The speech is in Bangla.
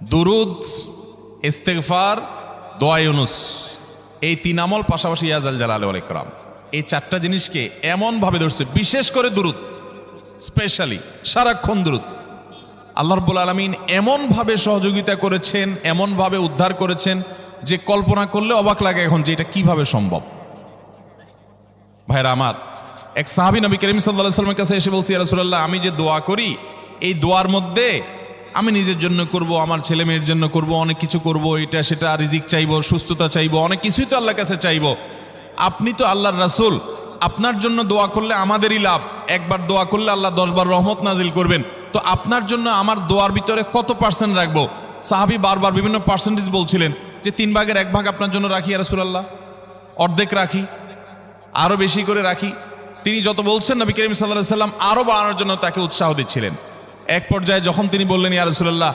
দুরুদ, ইস্তেগফার, দোয়া ইউনুস, এই তিন আমল পাশাপাশি ইয়াজাল জালাল ওয়াল ইকরাম, এই চারটা জিনিসকে এমনভাবে ধরছে, বিশেষ করে দুরুদ, স্পেশালি সারাক্ষণ দুরুদ। আল্লাহ রাব্বুল আলামিন এমনভাবে সহযোগিতা করেছেন, এমনভাবে উদ্ধার করেছেন যে কল্পনা করলে অবাক লাগে এখন যে এটা কিভাবে সম্ভব। ভাইরা আমার, এক সাহাবী নবী করিম সাল্লাল্লাহু আলাইহি ওয়াসাল্লামের কাছে এসে বলছি, ইয়া রাসূলুল্লাহ, আমি যে দোয়া করি এই দোয়ার মধ্যে আমি নিজের জন্য করব, আমার ছেলে মেয়ের জন্য করব, অনেক কিছু করব, এটা সেটা, রিজিক চাইবো, সুস্থতা চাইবো, অনেক কিছুই তো আল্লাহর কাছে চাইবো। আপনি তো আল্লাহর রাসূল, আপনার জন্য দোয়া করলে আমাদেরই লাভ, একবার দোয়া করলে আল্লাহ 10 বার রহমত নাজিল করবেন, তো আপনার জন্য আমার দোয়ার ভিতরে কত পার্সেন্ট রাখবো? সাহাবী বারবার বিভিন্ন পার্সেন্টেজ বলছিলেন যে 3 ভাগের 1 ভাগ আপনার জন্য রাখি ইয়া রাসূলুল্লাহ, অর্ধেক রাখি, আরো বেশি করে রাখি। তিনি যত বলছেন নবী করিম সাল্লাল্লাহু আলাইহি ওয়াসাল্লাম আরো বাড়ানোর জন্য তাকে উৎসাহ দিচ্ছিলেন। এক পর্যায়ে যখন তিনি বললেন, ইয়া রাসূলুল্লাহ,